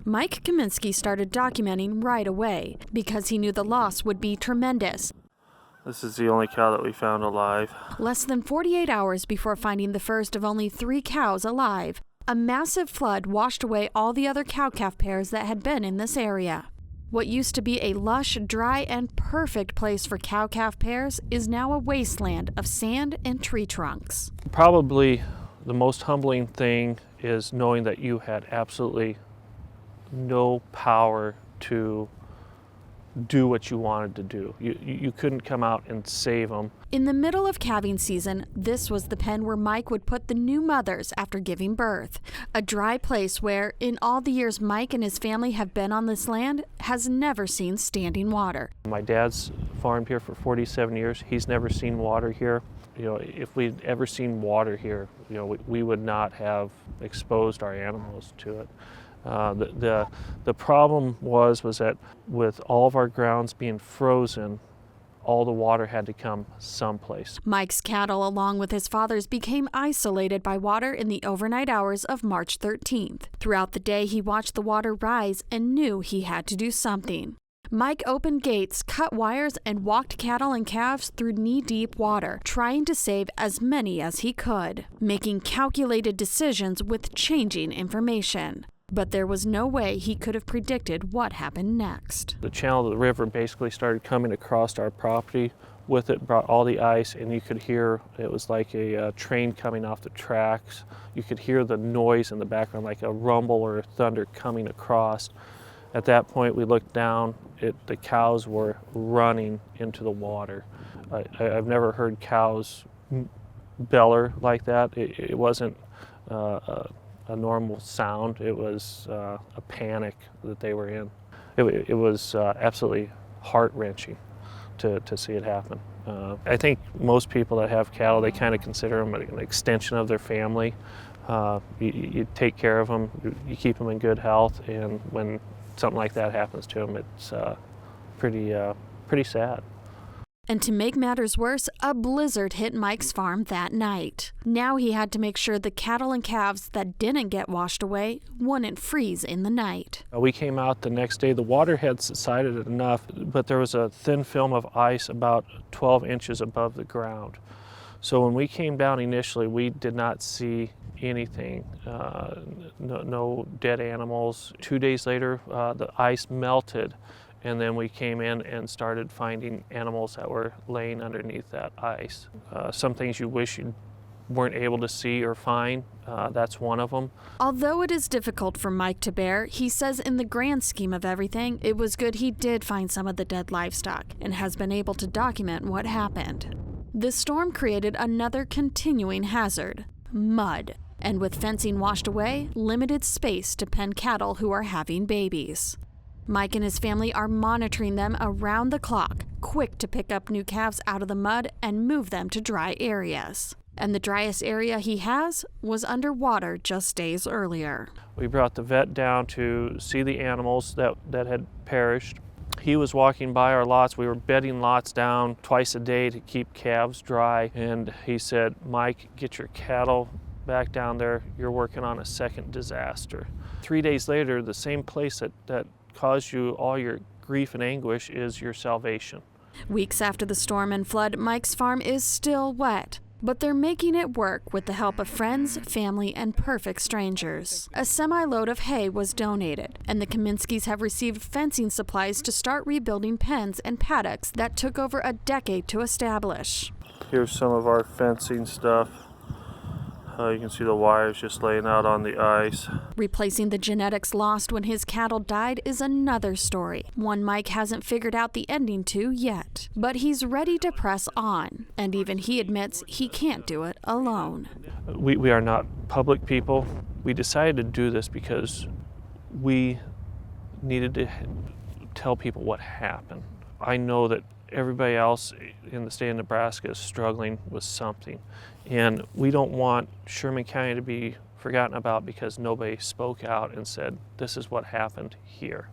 Mike Kaminski started documenting right away because he knew the loss would be tremendous. This is the only cow that we found alive. Less than 48 hours before finding the first of only 3 cows alive, a massive flood washed away all the other cow-calf pairs that had been in this area. What used to be a lush, dry, and perfect place for cow-calf pairs is now a wasteland of sand and tree trunks. Probably the most humbling thing is knowing that you had absolutely no power to do what you wanted to do. You couldn't come out and save them. In the middle of calving season, this was the pen where Mike would put the new mothers after giving birth. A dry place where, in all the years Mike and his family have been on this land, has never seen standing water. My dad's farmed here for 47 years. He's never seen water here. You know, if we'd ever seen water here, you know, we would not have exposed our animals to it. The problem was that with all of our grounds being frozen, all the water had to come someplace. Mike's cattle, along with his father's, became isolated by water in the overnight hours of March 13th. Throughout the day, he watched the water rise and knew he had to do something. Mike opened gates, cut wires, and walked cattle and calves through knee-deep water, trying to save as many as he could, making calculated decisions with changing information. But there was no way he could have predicted what happened next. The channel of the river basically started coming across our property. With it brought all the ice, and you could hear, it was like a train coming off the tracks. You could hear the noise in the background, like a rumble or a thunder coming across. At that point, we looked down. The cows were running into the water. I've never heard cows beller like that. It wasn't a normal sound. It was a panic that they were in. It was absolutely heart-wrenching to see it happen. I think most people that have cattle, they kind of consider them an extension of their family. You take care of them, you keep them in good health, and when something like that happens to them, it's pretty sad. And to make matters worse, a blizzard hit Mike's farm that night. Now he had to make sure the cattle and calves that didn't get washed away wouldn't freeze in the night. We came out the next day. The water had subsided enough, but there was a thin film of ice about 12 inches above the ground. So when we came down initially, we did not see anything, no dead animals. 2 days later, the ice melted, and then we came in and started finding animals that were laying underneath that ice. Some things you wish you weren't able to see or find, that's one of them. Although it is difficult for Mike to bear, he says in the grand scheme of everything, it was good he did find some of the dead livestock and has been able to document what happened. The storm created another continuing hazard, mud, and with fencing washed away, limited space to pen cattle who are having babies. Mike and his family are monitoring them around the clock, quick to pick up new calves out of the mud and move them to dry areas. And the driest area he has was underwater just days earlier. We brought the vet down to see the animals that had perished. He was walking by our lots. We were bedding lots down twice a day to keep calves dry. And he said, "Mike, get your cattle back down there. You're working on a second disaster." 3 days later, the same place that caused you all your grief and anguish is your salvation. Weeks after the storm and flood, Mike's farm is still wet, but they're making it work with the help of friends, family, and perfect strangers. A semi-load of hay was donated, and the Kaminskis have received fencing supplies to start rebuilding pens and paddocks that took over a decade to establish. Here's some of our fencing stuff. You can see the wires just laying out on the ice. Replacing the genetics lost when his cattle died is another story, one Mike hasn't figured out the ending to yet. But he's ready to press on, and even he admits he can't do it alone. We are not public people. We decided to do this because we needed to tell people what happened. I know that everybody else in the state of Nebraska is struggling with something. And we don't want Sherman County to be forgotten about because nobody spoke out and said, this is what happened here.